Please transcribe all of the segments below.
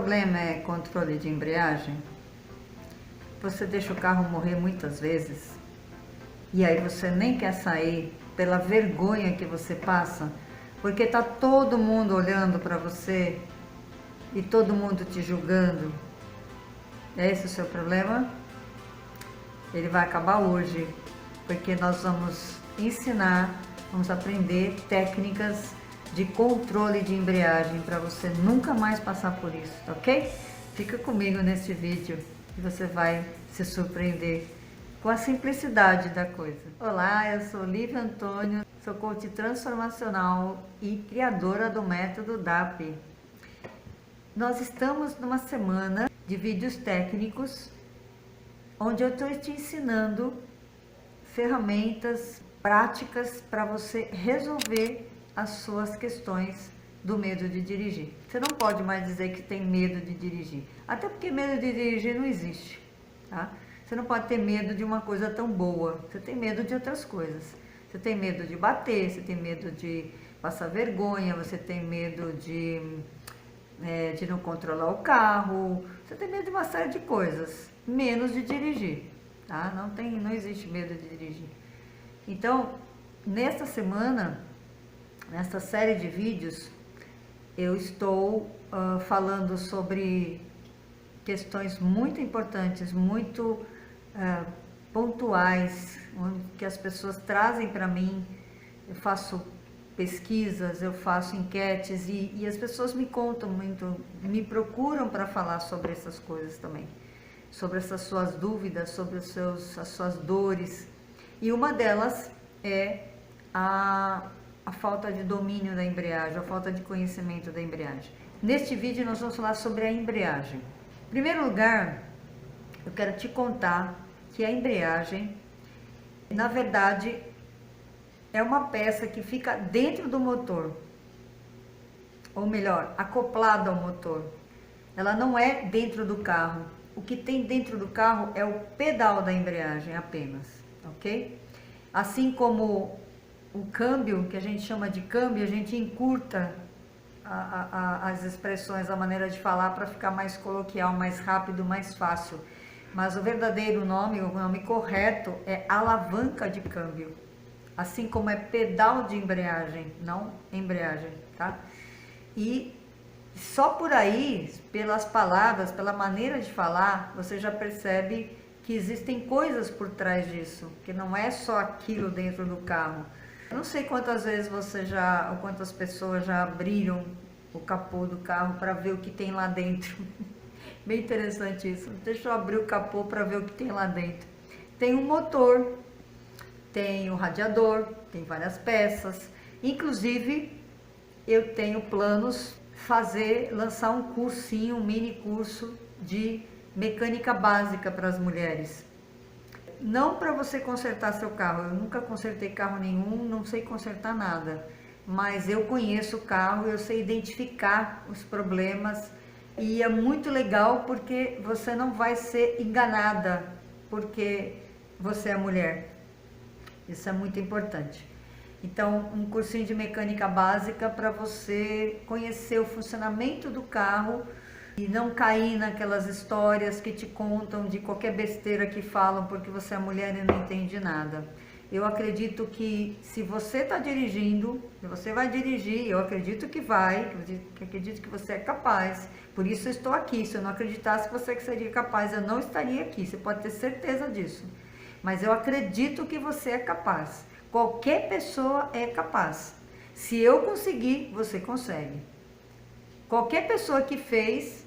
problema é controle de embreagem? Você deixa o carro morrer muitas vezes e aí você nem quer sair pela vergonha que você passa, porque tá todo mundo olhando para você e todo mundo te julgando. É esse o seu problema? Ele vai acabar hoje, porque nós vamos ensinar, vamos aprender técnicas de controle de embreagem para você nunca mais passar por isso, ok? Fica comigo nesse vídeo e você vai se surpreender com a simplicidade da coisa. Olá, eu sou Lívia Antônio, sou coach transformacional e criadora do método DAP. Nós estamos numa semana de vídeos técnicos onde eu estou te ensinando ferramentas práticas para você resolver as suas questões do medo de dirigir. Você não pode mais dizer que tem medo de dirigir, até porque medo de dirigir não existe, tá? Você não pode ter medo de uma coisa tão boa, você tem medo de outras coisas. Você tem medo de bater, você tem medo de passar vergonha, você tem medo de não controlar o carro, você tem medo de uma série de coisas, menos de dirigir, tá? Não existe medo de dirigir. Então, nesta semana, nessa série de vídeos, eu estou falando sobre questões muito importantes, muito pontuais, que as pessoas trazem para mim. Eu faço pesquisas, eu faço enquetes e as pessoas me contam muito, me procuram para falar sobre essas coisas também, sobre essas suas dúvidas, sobre as suas dores. E uma delas é a falta de domínio da embreagem, a falta de conhecimento da embreagem. Neste vídeo nós vamos falar sobre a embreagem. Em primeiro lugar, eu quero te contar que a embreagem, na verdade, é uma peça que fica dentro do motor, ou melhor, acoplada ao motor. Ela não é dentro do carro. O que tem dentro do carro é o pedal da embreagem apenas, ok? Assim como o câmbio, que a gente chama de câmbio, a gente encurta as expressões, a maneira de falar para ficar mais coloquial, mais rápido, mais fácil. Mas o verdadeiro nome, o nome correto é alavanca de câmbio. Assim como é pedal de embreagem, não embreagem, tá? E só por aí, pelas palavras, pela maneira de falar, você já percebe que existem coisas por trás disso, que não é só aquilo dentro do carro. Eu não sei quantas vezes ou quantas pessoas já abriram o capô do carro para ver o que tem lá dentro. Bem interessante isso. Deixa eu abrir o capô para ver o que tem lá dentro. Tem um motor, tem o radiador, tem várias peças. Inclusive, eu tenho planos lançar um cursinho, um mini curso de mecânica básica para as mulheres. Não para você consertar seu carro. Eu nunca consertei carro nenhum, não sei consertar nada. Mas eu conheço o carro, eu sei identificar os problemas. E é muito legal porque você não vai ser enganada porque você é mulher. Isso é muito importante. Então, um cursinho de mecânica básica para você conhecer o funcionamento do carro e não cair naquelas histórias que te contam de qualquer besteira que falam porque você é mulher e não entende nada. Eu acredito que se você está dirigindo, se você vai dirigir, eu acredito que vai, acredito que você é capaz. Por isso eu estou aqui. Se eu não acreditasse que você seria capaz, eu não estaria aqui. Você pode ter certeza disso. Mas eu acredito que você é capaz. Qualquer pessoa é capaz. Se eu conseguir, você consegue. Qualquer pessoa que fez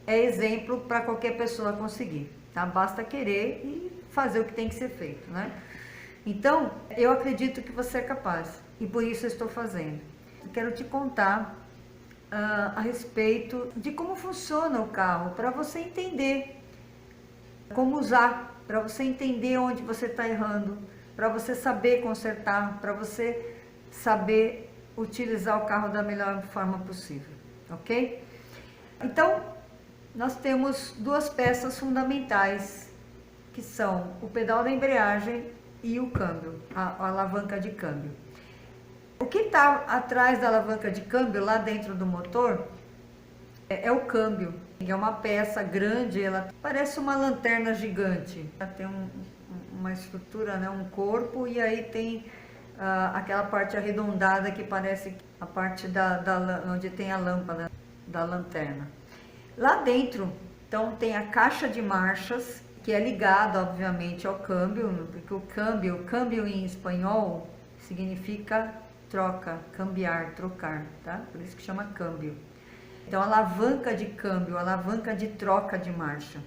é exemplo para qualquer pessoa conseguir, tá? Basta querer e fazer o que tem que ser feito, né? Então, eu acredito que você é capaz e por isso eu estou fazendo. Eu quero te contar a respeito de como funciona o carro, para você entender como usar, para você entender onde você está errando, para você saber consertar, para você saber utilizar o carro da melhor forma possível, ok? Então, nós temos duas peças fundamentais, que são o pedal da embreagem e o câmbio, a alavanca de câmbio. O que está atrás da alavanca de câmbio, lá dentro do motor, é o câmbio. É uma peça grande, ela parece uma lanterna gigante. Ela tem uma estrutura, né, um corpo, e aí tem aquela parte arredondada que parece a parte onde tem a lâmpada da lanterna. Lá dentro, então, tem a caixa de marchas, que é ligada, obviamente, ao câmbio, porque o câmbio em espanhol significa troca, cambiar, trocar, tá? Por isso que chama câmbio. Então, alavanca de câmbio, alavanca de troca de marcha.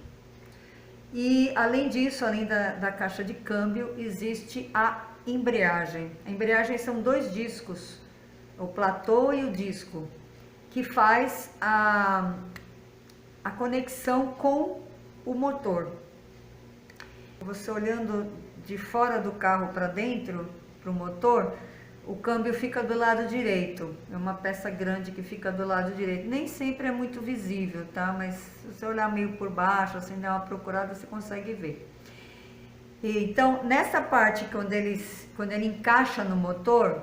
E, além disso, além da caixa de câmbio, existe a embreagem. A embreagem são 2 discos, o platô e o disco, que faz a conexão com o motor. Você olhando de fora do carro para dentro, para o motor, o câmbio fica do lado direito. É uma peça grande que fica do lado direito. Nem sempre é muito visível, tá? Mas se você olhar meio por baixo, assim, dar uma procurada, você consegue ver. Então, nessa parte, quando ele encaixa no motor,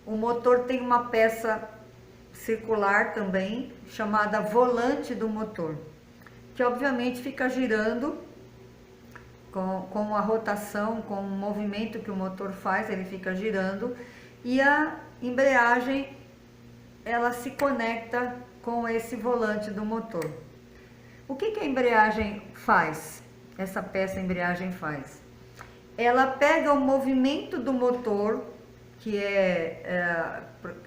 o motor tem uma peça circular também, chamada volante do motor, que obviamente fica girando com a rotação, com o movimento que o motor faz, ele fica girando, e a embreagem, ela se conecta com esse volante do motor. O que a embreagem faz? Essa peça embreagem faz? Ela pega o movimento do motor, que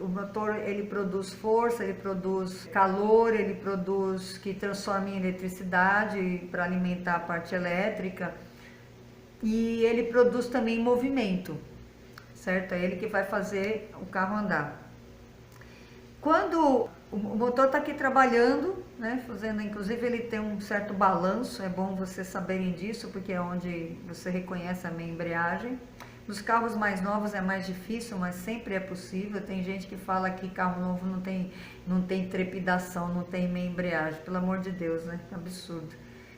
o motor, ele produz força, ele produz calor, ele produz, que transforma em eletricidade para alimentar a parte elétrica, e ele produz também movimento, certo? É ele que vai fazer o carro andar. Quando o motor está aqui trabalhando, né, fazendo, inclusive ele tem um certo balanço, é bom vocês saberem disso, porque é onde você reconhece a minha embreagem. Nos carros mais novos é mais difícil, mas sempre é possível. Tem gente que fala que carro novo não tem trepidação, não tem meia embreagem. Pelo amor de Deus, né? Absurdo.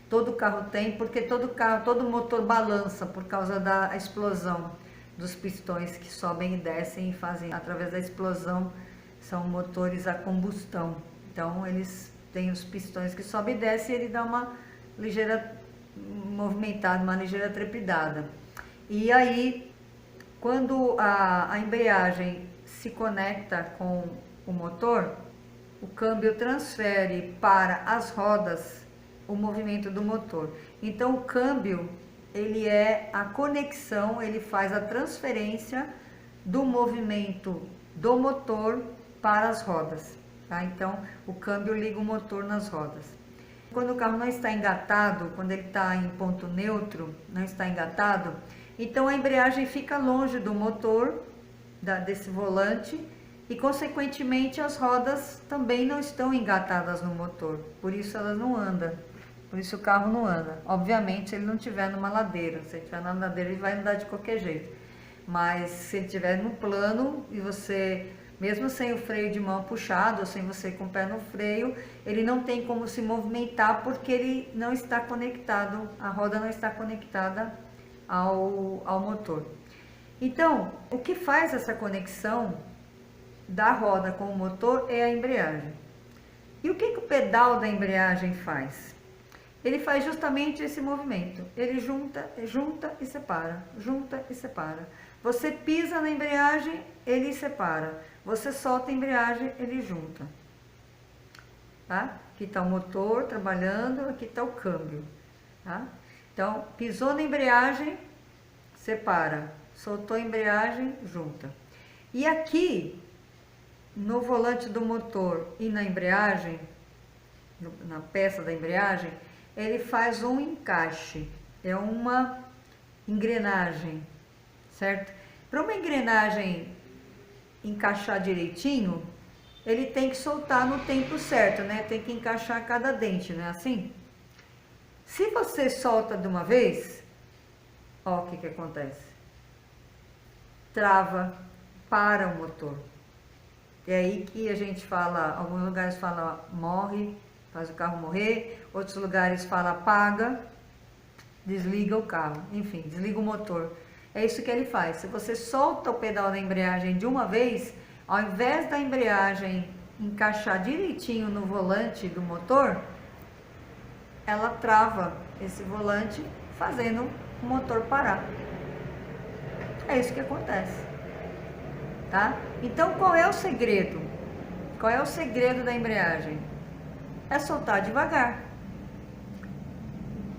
Todo carro tem, porque todo motor balança por causa da explosão dos pistões que sobem e descem e fazem, através da explosão, são motores a combustão. Então, eles têm os pistões que sobem e descem, e ele dá uma ligeira movimentada, uma ligeira trepidada. E aí, quando a embreagem se conecta com o motor, o câmbio transfere para as rodas o movimento do motor. Então, o câmbio, ele é a conexão, ele faz a transferência do movimento do motor para as rodas, tá? Então, o câmbio liga o motor nas rodas. Quando o carro não está engatado, quando ele está em ponto neutro, não está engatado, então a embreagem fica longe do motor, desse volante, e consequentemente as rodas também não estão engatadas no motor, por isso elas não andam, por isso o carro não anda. Obviamente, se ele não estiver numa ladeira, se ele estiver na ladeira ele vai andar de qualquer jeito, mas se ele estiver no plano e você, mesmo sem o freio de mão puxado, ou sem você com o pé no freio, ele não tem como se movimentar porque ele não está conectado, a roda não está conectada ao motor. Então, o que faz essa conexão da roda com o motor é a embreagem. E o que o pedal da embreagem faz? Ele faz justamente esse movimento. Ele junta e separa, junta e separa. Você pisa na embreagem, ele separa. Você solta a embreagem, ele junta. Tá? Aqui está o motor trabalhando, aqui está o câmbio. Tá? Então, pisou na embreagem, separa. Soltou a embreagem, junta. E aqui, no volante do motor e na embreagem, na peça da embreagem, ele faz um encaixe. É uma engrenagem, certo? Para uma engrenagem encaixar direitinho, ele tem que soltar no tempo certo, né? Tem que encaixar cada dente, não é assim? Se você solta de uma vez, ó, o que acontece? Trava, para o motor. É aí que a gente fala, alguns lugares fala morre, faz o carro morrer, outros lugares fala apaga, desliga o carro, enfim, desliga o motor. É isso que ele faz. Se você solta o pedal da embreagem de uma vez, ao invés da embreagem encaixar direitinho no volante do motor, ela trava esse volante, fazendo o motor parar. É isso que acontece, tá? Então, qual é o segredo? Qual é o segredo da embreagem? É soltar devagar.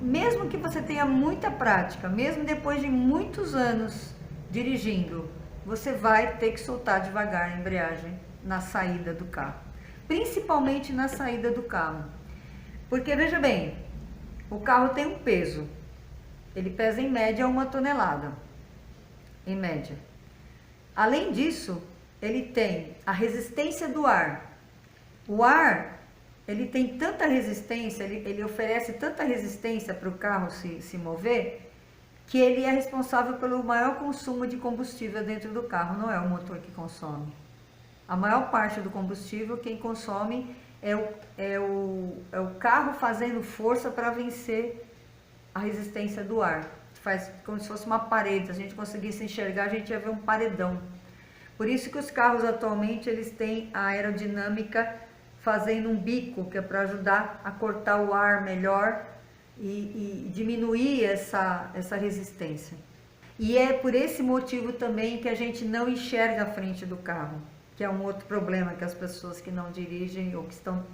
Mesmo que você tenha muita prática, mesmo depois de muitos anos dirigindo, você vai ter que soltar devagar a embreagem na saída do carro. Principalmente na saída do carro. Porque, veja bem, o carro tem um peso. Ele pesa em média 1 tonelada. Em média. Além disso, ele tem a resistência do ar. O ar, ele tem tanta resistência, ele oferece tanta resistência para o carro se mover, que ele é responsável pelo maior consumo de combustível dentro do carro, não é o motor que consome. A maior parte do combustível, quem consome é o carro fazendo força para vencer a resistência do ar. Faz como se fosse uma parede, se a gente conseguisse enxergar, a gente ia ver um paredão. Por isso que os carros atualmente, eles têm a aerodinâmica fazendo um bico, que é para ajudar a cortar o ar melhor e diminuir essa resistência. E é por esse motivo também que a gente não enxerga a frente do carro, que é um outro problema que as pessoas que não dirigem ou que estão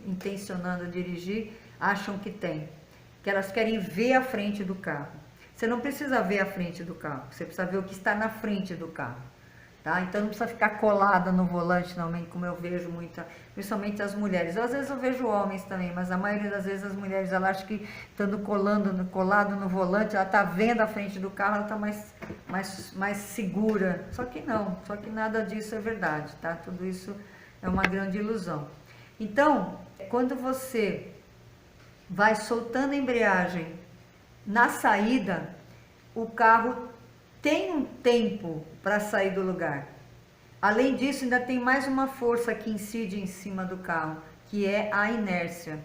intencionando dirigir, acham que tem. Que elas querem ver a frente do carro. Você não precisa ver a frente do carro, você precisa ver o que está na frente do carro. Tá? Então não precisa ficar colada no volante, normalmente, como eu vejo principalmente as mulheres. Às vezes eu vejo homens também, mas a maioria das vezes as mulheres, ela acha que estando colado no volante, ela está vendo a frente do carro, ela está mais segura. Só que não, só que nada disso é verdade, tá? Tudo isso é uma grande ilusão. Então, quando você vai soltando a embreagem na saída, o carro tem um tempo para sair do lugar. Além disso, ainda tem mais uma força que incide em cima do carro, que é a inércia.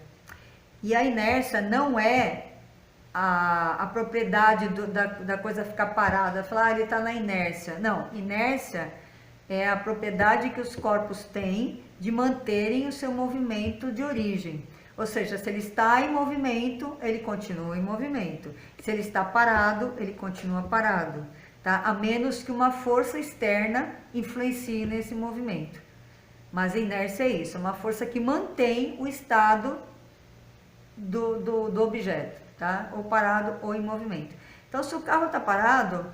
E a inércia não é a propriedade da coisa ficar parada, falar, ele está na inércia. Não, inércia é a propriedade que os corpos têm de manterem o seu movimento de origem. Ou seja, se ele está em movimento, ele continua em movimento. Se ele está parado, ele continua parado. Tá? A menos que uma força externa influencie nesse movimento. Mas a inércia é isso, é uma força que mantém o estado do objeto, tá? Ou parado ou em movimento. Então, se o carro está parado,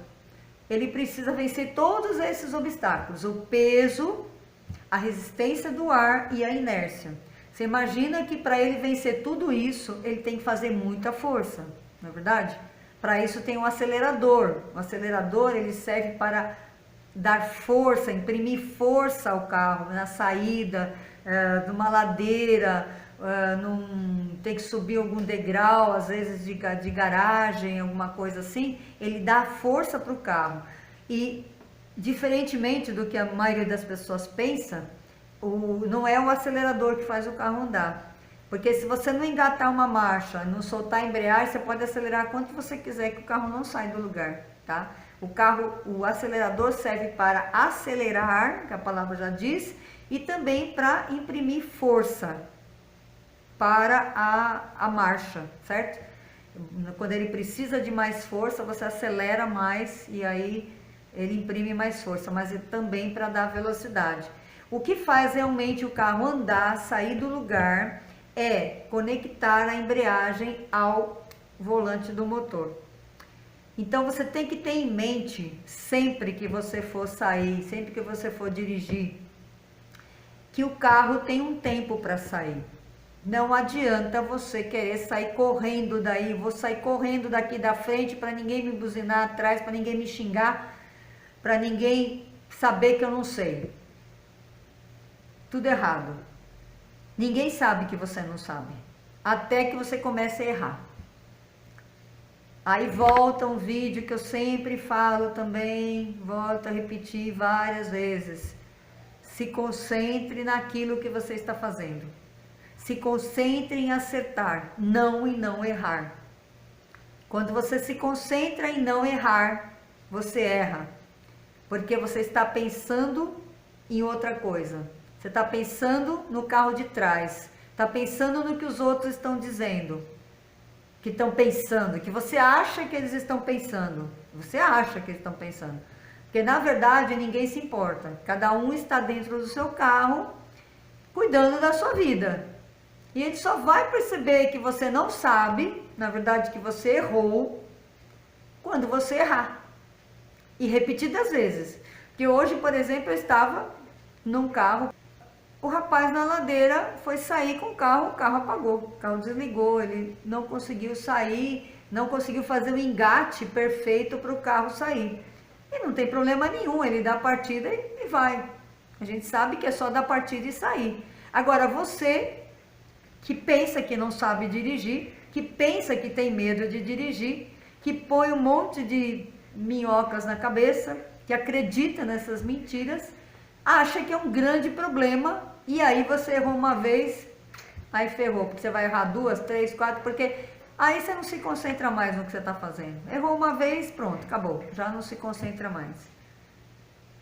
ele precisa vencer todos esses obstáculos. O peso, a resistência do ar e a inércia. Você imagina que para ele vencer tudo isso, ele tem que fazer muita força, não é verdade? Para isso tem um acelerador. O acelerador, ele serve para dar força, imprimir força ao carro na saída, numa ladeira, tem que subir algum degrau, às vezes de garagem, alguma coisa assim. Ele dá força para o carro. E, diferentemente do que a maioria das pessoas pensa, não é o acelerador que faz o carro andar. Porque se você não engatar uma marcha, não soltar a embreagem, você pode acelerar quanto você quiser que o carro não sai do lugar, tá? O acelerador serve para acelerar, que a palavra já diz, e também para imprimir força para a marcha, certo? Quando ele precisa de mais força, você acelera mais e aí ele imprime mais força, mas é também para dar velocidade. O que faz realmente o carro andar, sair do lugar, é conectar a embreagem ao volante do motor. Então você tem que ter em mente, sempre que você for sair, sempre que você for dirigir, que o carro tem um tempo para sair. Não adianta você querer sair correndo daí, vou sair correndo daqui da frente para ninguém me buzinar atrás, para ninguém me xingar, para ninguém saber que eu não sei. Tudo errado. Ninguém sabe que você não sabe, até que você comece a errar. Aí volta um vídeo que eu sempre falo também, volto a repetir várias vezes. Se concentre naquilo que você está fazendo. Se concentre em acertar, não em não errar. Quando você se concentra em não errar, você erra. Porque você está pensando em outra coisa. Você está pensando no carro de trás. Está pensando no que os outros estão dizendo. que estão pensando, que você acha que eles estão pensando. Você acha que eles estão pensando. Porque na verdade ninguém se importa. Cada um está dentro do seu carro, cuidando da sua vida. E ele só vai perceber que você não sabe, na verdade que você errou, quando você errar. E repetidas vezes. Porque hoje, por exemplo, eu estava num carro, o rapaz na ladeira foi sair com o carro apagou, o carro desligou, ele não conseguiu sair, não conseguiu fazer o engate perfeito para o carro sair. E não tem problema nenhum, ele dá a partida e vai. A gente sabe que é só dar partida e sair. Agora você que pensa que não sabe dirigir, que pensa que tem medo de dirigir, que põe um monte de minhocas na cabeça, que acredita nessas mentiras, acha que é um grande problema e aí você errou uma vez, aí ferrou, porque você vai errar 2, 3, 4, porque aí você não se concentra mais no que você está fazendo. Errou uma vez, pronto, acabou, já não se concentra mais.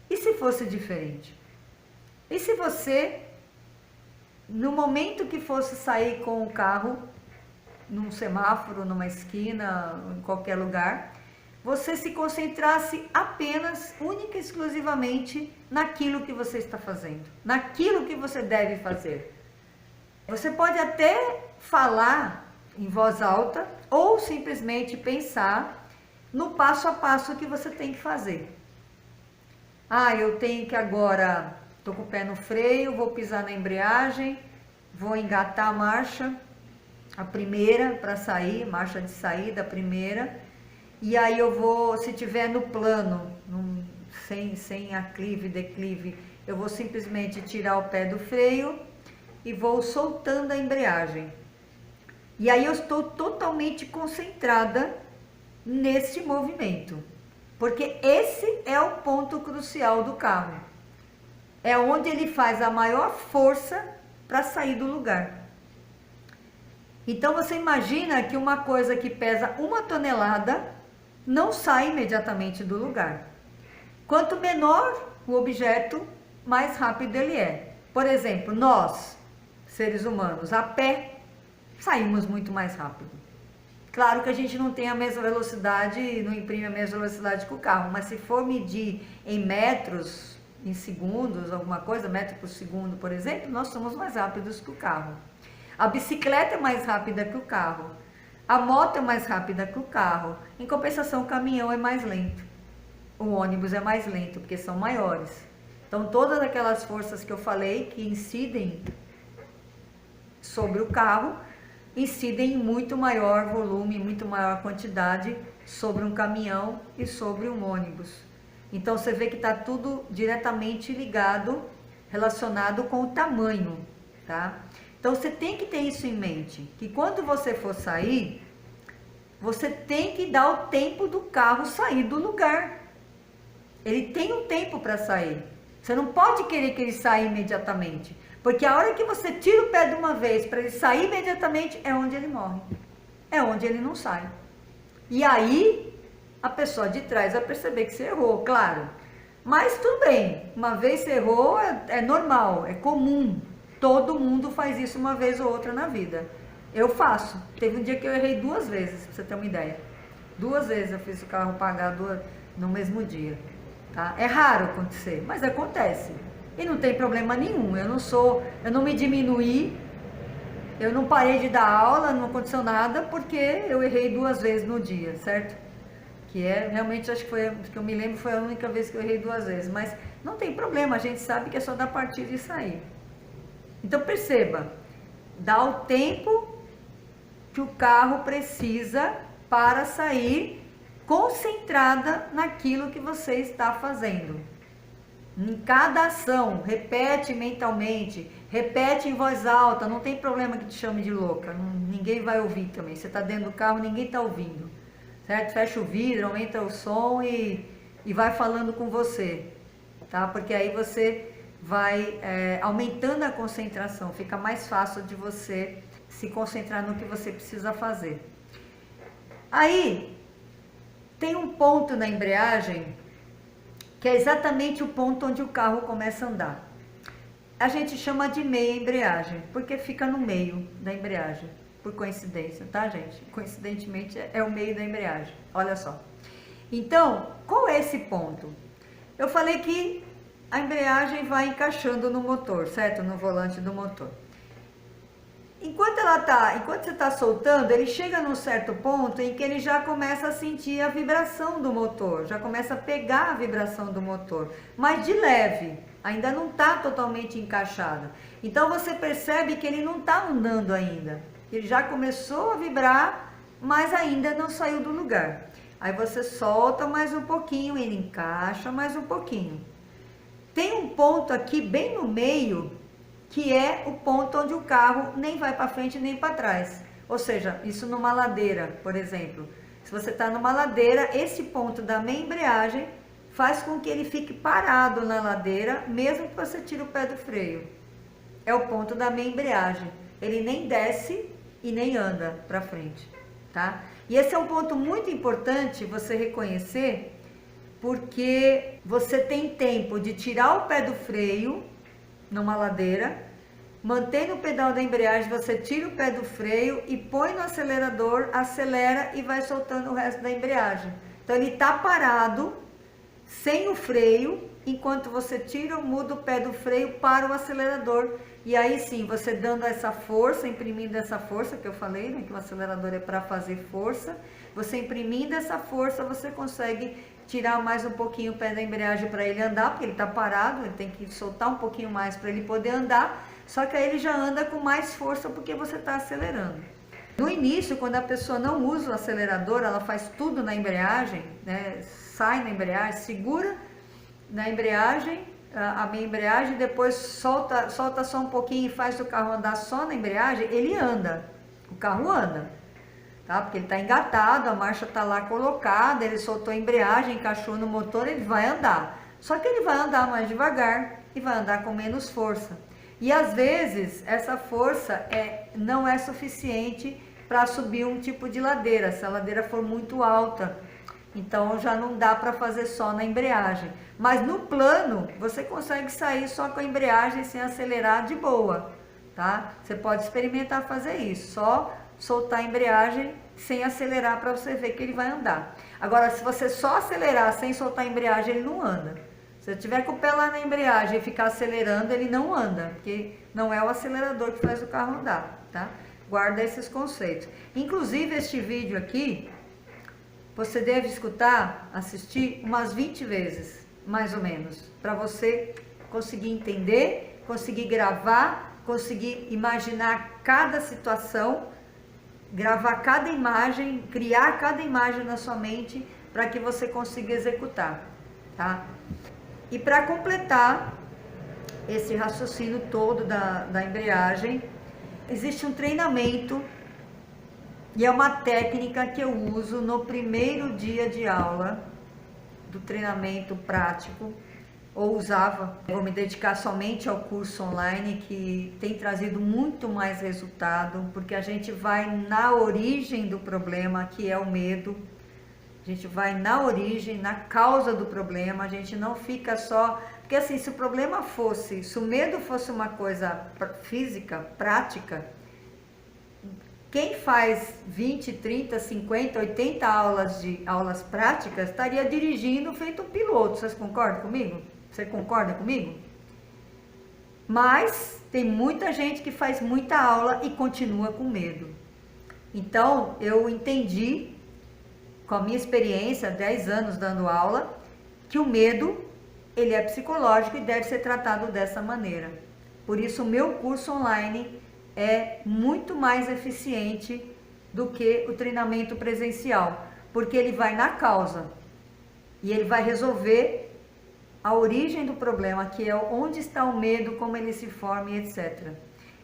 E se fosse diferente? E se você, no momento que fosse sair com o carro, num semáforo, numa esquina, em qualquer lugar, você se concentrasse apenas, única e exclusivamente naquilo que você está fazendo, naquilo que você deve fazer. Você pode até falar em voz alta ou simplesmente pensar no passo a passo que você tem que fazer. Ah, eu tenho que agora, estou com o pé no freio, vou pisar na embreagem, vou engatar a marcha, a primeira para sair, marcha de saída, a primeira. E aí eu vou, se tiver no plano, sem aclive, declive, eu vou simplesmente tirar o pé do freio e vou soltando a embreagem. E aí eu estou totalmente concentrada nesse movimento, porque esse é o ponto crucial do carro. É onde ele faz a maior força para sair do lugar. Então você imagina que uma coisa que pesa 1 tonelada não sai imediatamente do lugar. Quanto menor o objeto, mais rápido ele é. Por exemplo, nós, seres humanos, a pé, saímos muito mais rápido. Claro que a gente não tem a mesma velocidade, não imprime a mesma velocidade que o carro, mas se for medir em metros, em segundos, alguma coisa, metro por segundo, por exemplo, nós somos mais rápidos que o carro. A bicicleta é mais rápida que o carro. A moto é mais rápida que o carro. Em compensação, o caminhão é mais lento. O ônibus é mais lento, porque são maiores. Então, todas aquelas forças que eu falei que incidem sobre o carro, incidem em muito maior volume, muito maior quantidade sobre um caminhão e sobre um ônibus. Então, você vê que está tudo diretamente ligado, relacionado com o tamanho, tá? Então, você tem que ter isso em mente, que quando você for sair, você tem que dar o tempo do carro sair do lugar. Ele tem um tempo para sair. Você não pode querer que ele saia imediatamente, porque a hora que você tira o pé de uma vez para ele sair imediatamente, é onde ele morre. É onde ele não sai. E aí, a pessoa de trás vai perceber que você errou, claro. Mas tudo bem, uma vez você errou, é normal, é comum. Todo mundo faz isso uma vez ou outra na vida. Eu faço. Teve um dia que eu errei 2 vezes, pra você ter uma ideia. 2 vezes eu fiz o carro pagar no mesmo dia. Tá? É raro acontecer, mas acontece. E não tem problema nenhum. Eu não me diminuí, eu não parei de dar aula, não aconteceu nada, porque eu errei 2 vezes no dia, certo? Que é, realmente, acho que foi, que eu me lembro, foi a única vez que eu errei 2 vezes. Mas não tem problema, a gente sabe que é só dar partida e sair. Então perceba, dá o tempo que o carro precisa para sair concentrada naquilo que você está fazendo. Em cada ação, repete mentalmente, repete em voz alta, não tem problema que te chame de louca, ninguém vai ouvir também. Você está dentro do carro, ninguém está ouvindo, certo? Fecha o vidro, aumenta o som e vai falando com você, tá? Porque aí você vai aumentando a concentração, fica mais fácil de você se concentrar no que você precisa fazer. Aí, tem um ponto na embreagem, que é exatamente o ponto onde o carro começa a andar. A gente chama de meia embreagem, porque fica no meio da embreagem. por coincidência, tá, gente? Coincidentemente é o meio da embreagem, olha só. Então, qual é esse ponto? Eu falei que a embreagem vai encaixando no motor, certo? No volante do motor. Enquanto você está soltando, ele chega num certo ponto em que ele já começa a sentir a vibração do motor, já começa a pegar a vibração do motor, mas de leve, ainda não está totalmente encaixado. Então você percebe que ele não está andando ainda, ele já começou a vibrar, mas ainda não saiu do lugar. Aí você solta mais um pouquinho, ele encaixa mais um pouquinho. Tem um ponto aqui bem no meio, que é o ponto onde o carro nem vai para frente nem para trás. Ou seja, isso numa ladeira, por exemplo. Se você está numa ladeira, esse ponto da meia embreagem faz com que ele fique parado na ladeira, mesmo que você tire o pé do freio. É o ponto da meia embreagem. Ele nem desce e nem anda para frente, tá? E esse é um ponto muito importante você reconhecer, porque você tem tempo de tirar o pé do freio numa ladeira, mantendo o pedal da embreagem, você tira o pé do freio e põe no acelerador, acelera e vai soltando o resto da embreagem. Então ele está parado, sem o freio, enquanto você tira ou muda o pé do freio para o acelerador. E aí sim, você dando essa força, imprimindo essa força que eu falei, né, que o acelerador é para fazer força, você imprimindo essa força, você consegue tirar mais um pouquinho o pé da embreagem para ele andar, porque ele está parado, ele tem que soltar um pouquinho mais para ele poder andar, só que aí ele já anda com mais força porque você está acelerando. No início, quando a pessoa não usa o acelerador, ela faz tudo na embreagem, né, sai na embreagem, segura na embreagem, a minha embreagem, depois solta só um pouquinho e faz o carro andar só na embreagem, ele anda, o carro anda. Tá? Porque ele está engatado, a marcha está lá colocada, ele soltou a embreagem, encaixou no motor, ele vai andar. Só que ele vai andar mais devagar e vai andar com menos força. E às vezes essa força não é suficiente para subir um tipo de ladeira, se a ladeira for muito alta. Então já não dá para fazer só na embreagem. Mas no plano você consegue sair só com a embreagem sem acelerar de boa. Tá? Você pode experimentar fazer isso, só soltar a embreagem sem acelerar para você ver que ele vai andar. Agora, se você só acelerar sem soltar a embreagem, ele não anda. Se eu tiver com o pé lá na embreagem e ficar acelerando, ele não anda, porque não é o acelerador que faz o carro andar, tá? Guarda esses conceitos. Inclusive, este vídeo aqui, você deve escutar, assistir umas 20 vezes, mais ou menos, para você conseguir entender, conseguir gravar, conseguir imaginar cada situação, gravar cada imagem, criar cada imagem na sua mente para que você consiga executar, tá? E para completar esse raciocínio todo da embreagem, existe um treinamento e é uma técnica que eu uso no primeiro dia de aula do treinamento prático, ou usava. Vou me dedicar somente ao curso online, que tem trazido muito mais resultado, porque a gente vai na origem do problema, que é o medo. A gente vai na origem, na causa do problema, a gente não fica só... Porque assim, se o medo fosse uma coisa física, prática, quem faz 20, 30, 50, 80 aulas práticas, estaria dirigindo feito um piloto. Vocês concordam comigo? Você concorda comigo? Mas tem muita gente que faz muita aula e continua com medo. Então, eu entendi, com a minha experiência, 10 anos dando aula, que o medo, ele é psicológico e deve ser tratado dessa maneira. Por isso, o meu curso online é muito mais eficiente do que o treinamento presencial, porque ele vai na causa e ele vai resolver a origem do problema, que é onde está o medo, como ele se forma e etc.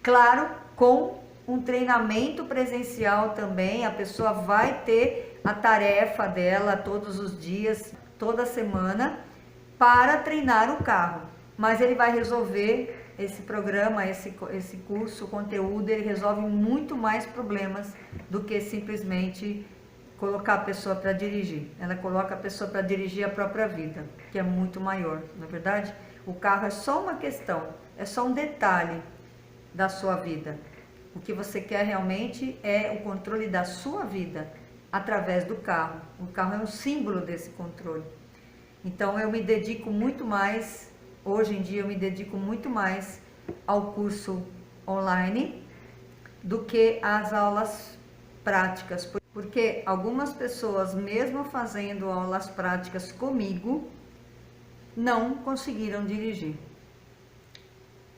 Claro, com um treinamento presencial também, a pessoa vai ter a tarefa dela todos os dias, toda semana, para treinar o carro. Mas ele vai resolver, esse programa, esse curso, o conteúdo, ele resolve muito mais problemas do que simplesmente colocar a pessoa para dirigir. Ela coloca a pessoa para dirigir a própria vida, que é muito maior, na verdade. O carro é só uma questão, é só um detalhe da sua vida. O que você quer realmente é o controle da sua vida através do carro. O carro é um símbolo desse controle. Então eu me dedico muito mais, hoje em dia eu me dedico muito mais ao curso online do que às aulas práticas. Porque algumas pessoas, mesmo fazendo aulas práticas comigo, não conseguiram dirigir.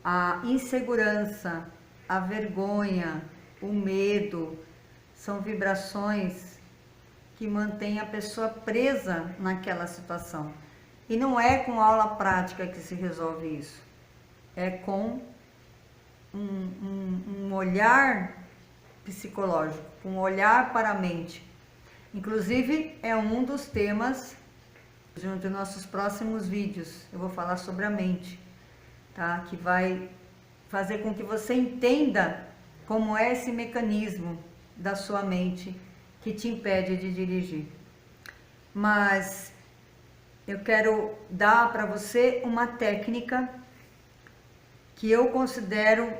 A insegurança, a vergonha, o medo, são vibrações que mantêm a pessoa presa naquela situação. E não é com aula prática que se resolve isso. É com um olhar psicológico, um olhar para a mente. Inclusive, é um dos temas de um dos nossos próximos vídeos. Eu vou falar sobre a mente, tá? Que vai fazer com que você entenda como é esse mecanismo da sua mente que te impede de dirigir. Mas eu quero dar para você uma técnica que eu considero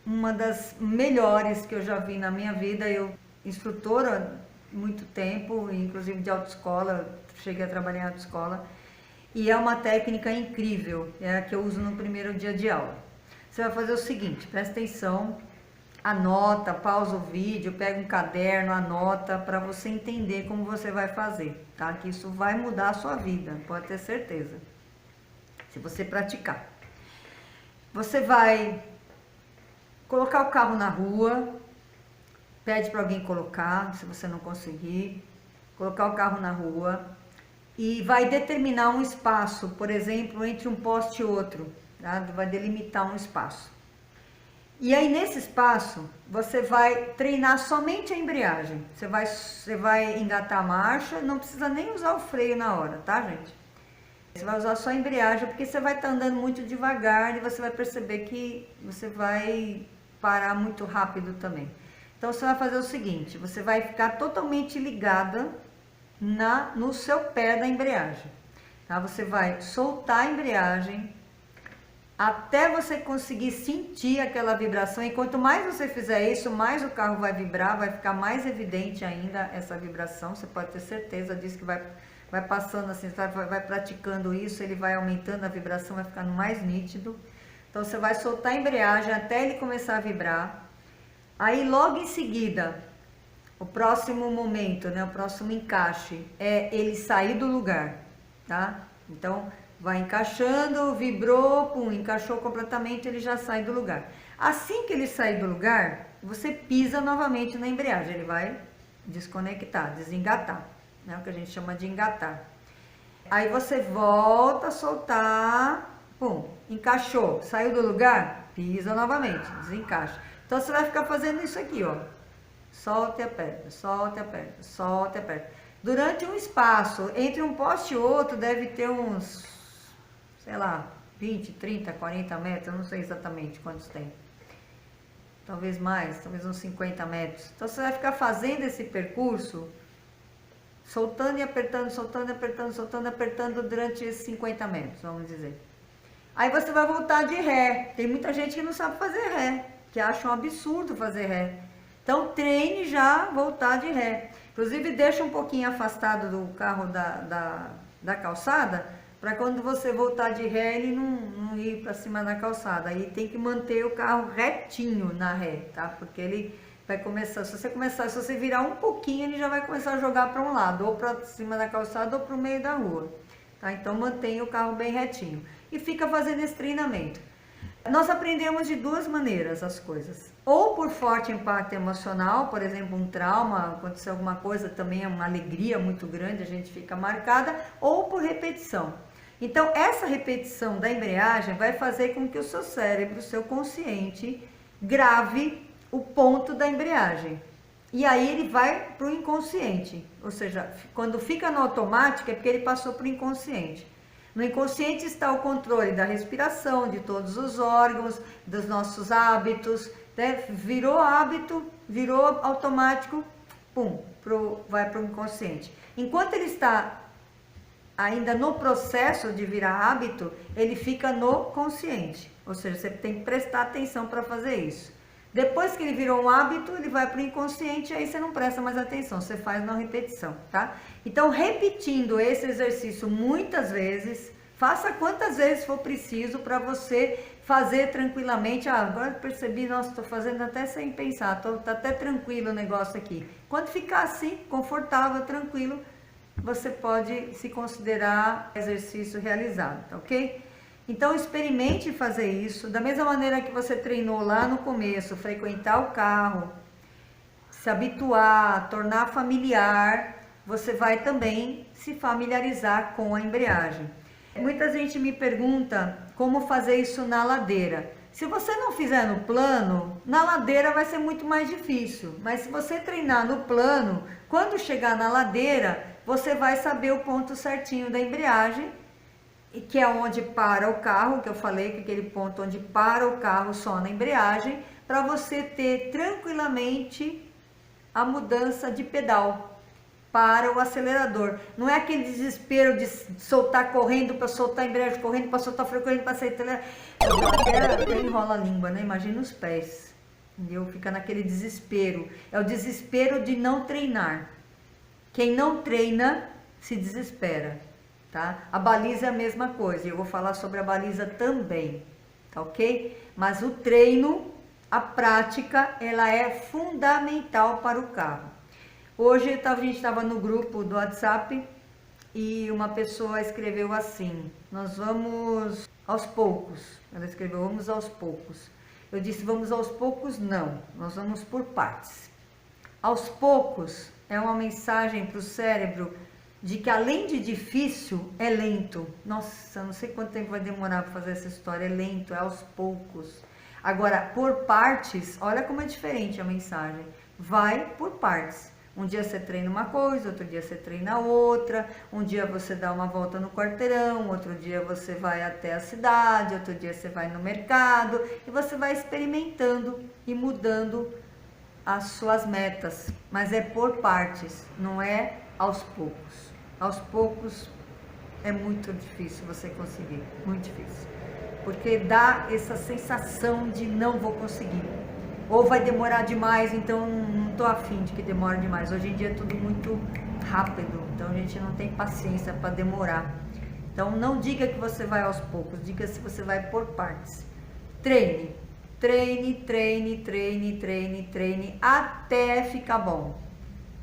uma das melhores que eu já vi na minha vida. Eu, instrutora muito tempo, inclusive de autoescola, cheguei a trabalhar em autoescola, e é uma técnica incrível, é a que eu uso no primeiro dia de aula. Você vai fazer o seguinte, presta atenção, anota, pausa o vídeo, pega um caderno, anota, para você entender como você vai fazer, tá? Que isso vai mudar a sua vida, pode ter certeza, se você praticar. Você vai colocar o carro na rua, pede para alguém colocar, se você não conseguir, colocar o carro na rua e vai determinar um espaço, por exemplo, entre um poste e outro, tá? Vai delimitar um espaço. E aí nesse espaço você vai treinar somente a embreagem, você vai engatar a marcha, não precisa nem usar o freio na hora, tá, gente? Você vai usar só a embreagem, porque você vai estar andando muito devagar e você vai perceber que você vai parar muito rápido também. Então você vai fazer o seguinte, você vai ficar totalmente ligada no seu pé da embreagem, tá? Você vai soltar a embreagem até você conseguir sentir aquela vibração, e quanto mais você fizer isso, mais o carro vai vibrar, vai ficar mais evidente ainda essa vibração, você pode ter certeza disso, que vai passando assim, vai praticando isso, ele vai aumentando a vibração, vai ficando mais nítido. Então você vai soltar a embreagem até ele começar a vibrar. Aí logo em seguida, o próximo momento, né, o próximo encaixe é ele sair do lugar, tá? Então vai encaixando, vibrou, pum, encaixou completamente, ele já sai do lugar. Assim que ele sair do lugar, você pisa novamente na embreagem, ele vai desconectar, desengatar, né, o que a gente chama de engatar. Aí você volta a soltar, pum, encaixou, saiu do lugar, pisa novamente, desencaixa. Então você vai ficar fazendo isso aqui, ó. Solta e aperta, solta e aperta, solta e aperta. Durante um espaço, entre um poste e outro, deve ter uns, sei lá, 20, 30, 40 metros, eu não sei exatamente quantos tem. Talvez mais, talvez uns 50 metros. Então você vai ficar fazendo esse percurso, soltando e apertando, soltando e apertando, soltando e apertando durante esses 50 metros, vamos dizer. Aí você vai voltar de ré. Tem muita gente que não sabe fazer ré, que acha um absurdo fazer ré. Então treine já voltar de ré. Inclusive deixa um pouquinho afastado do carro da calçada, para quando você voltar de ré ele não ir para cima da calçada. Aí tem que manter o carro retinho na ré, tá? Porque ele vai começar, se você virar um pouquinho, ele já vai começar a jogar para um lado, ou para cima da calçada ou para o meio da rua, tá? Então mantenha o carro bem retinho e fica fazendo esse treinamento. Nós aprendemos de duas maneiras as coisas, ou por forte impacto emocional, por exemplo, um trauma, aconteceu alguma coisa, também é uma alegria muito grande, a gente fica marcada, ou por repetição. Então essa repetição da embreagem vai fazer com que o seu cérebro, o seu consciente, grave o ponto da embreagem. E aí ele vai para o inconsciente, ou seja, quando fica no automático é porque ele passou para o inconsciente. No inconsciente está o controle da respiração, de todos os órgãos, dos nossos hábitos, né? Virou hábito, virou automático, pum, vai para o inconsciente. Enquanto ele está ainda no processo de virar hábito, ele fica no consciente, ou seja, você tem que prestar atenção para fazer isso. Depois que ele virou um hábito, ele vai para o inconsciente, aí você não presta mais atenção, você faz na repetição, tá? Então, repetindo esse exercício muitas vezes, faça quantas vezes for preciso para você fazer tranquilamente. Ah, agora percebi, nossa, estou fazendo até sem pensar, tá até tranquilo o negócio aqui. Quando ficar assim, confortável, tranquilo, você pode se considerar exercício realizado, tá ok? Então, experimente fazer isso, da mesma maneira que você treinou lá no começo, frequentar o carro, se habituar, tornar familiar, você vai também se familiarizar com a embreagem. Muita gente me pergunta como fazer isso na ladeira. Se você não fizer no plano, na ladeira vai ser muito mais difícil. Mas se você treinar no plano, quando chegar na ladeira, você vai saber o ponto certinho da embreagem, que é onde para o carro, que eu falei, que é aquele ponto onde para o carro só na embreagem, para você ter tranquilamente a mudança de pedal para o acelerador. Não é aquele desespero de soltar correndo para soltar a embreagem, correndo para soltar freio, correndo para acelerar. Até enrola a língua, né? Imagina os pés. Entendeu? Fica naquele desespero. É o desespero de não treinar. Quem não treina se desespera, tá? A baliza é a mesma coisa. Eu vou falar sobre a baliza também, tá ok? Mas o treino, a prática, ela é fundamental para o carro. Hoje a gente estava no grupo do WhatsApp e uma pessoa escreveu assim: nós vamos aos poucos. Ela escreveu: vamos aos poucos. Eu disse: vamos aos poucos? Não, nós vamos por partes. Aos poucos é uma mensagem para o cérebro de que, além de difícil, é lento. Nossa, não sei quanto tempo vai demorar para fazer essa história. É lento, é aos poucos. Agora, por partes, olha como é diferente a mensagem. Vai por partes. Um dia você treina uma coisa, outro dia você treina outra, um dia você dá uma volta no quarteirão, outro dia você vai até a cidade, outro dia você vai no mercado, e você vai experimentando e mudando as suas metas, mas é por partes, não é aos poucos. Aos poucos é muito difícil você conseguir, muito difícil, porque dá essa sensação de não vou conseguir. Ou vai demorar demais, então não tô afim de que demore demais. Hoje em dia é tudo muito rápido, então a gente não tem paciência para demorar. Então não diga que você vai aos poucos, diga se você vai por partes. Treine, treine, treine, treine, treine, treine, até ficar bom.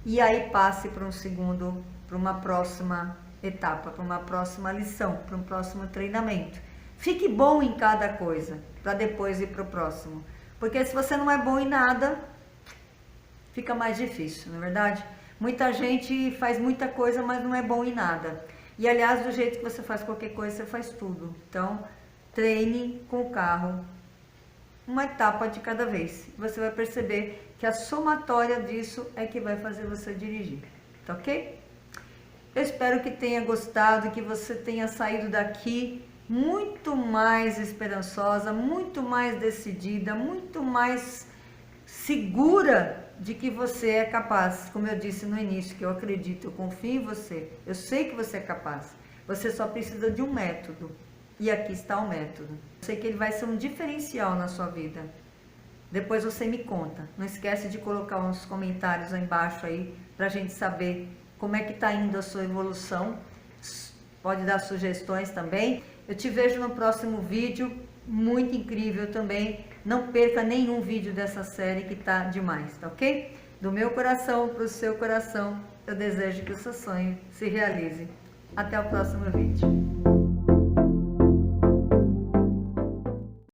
E aí passe para uma próxima etapa, para uma próxima lição, para um próximo treinamento. Fique bom em cada coisa, para depois ir para o próximo. Porque se você não é bom em nada, fica mais difícil, não é verdade? Muita gente faz muita coisa, mas não é bom em nada. E, aliás, do jeito que você faz qualquer coisa, você faz tudo. Então, treine com o carro, uma etapa de cada vez. Você vai perceber que a somatória disso é que vai fazer você dirigir, tá ok? Eu espero que tenha gostado, que você tenha saído daqui muito mais esperançosa, muito mais decidida, muito mais segura de que você é capaz. Como eu disse no início, que eu acredito, eu confio em você, eu sei que você é capaz. Você só precisa de um método, e aqui está o método. Eu sei que ele vai ser um diferencial na sua vida. Depois você me conta. Não esquece de colocar uns comentários aí embaixo aí, pra gente saber como é que tá indo a sua evolução. Pode dar sugestões também. Eu te vejo no próximo vídeo, muito incrível também. Não perca nenhum vídeo dessa série que tá demais, tá ok? Do meu coração para o seu coração, eu desejo que o seu sonho se realize. Até o próximo vídeo.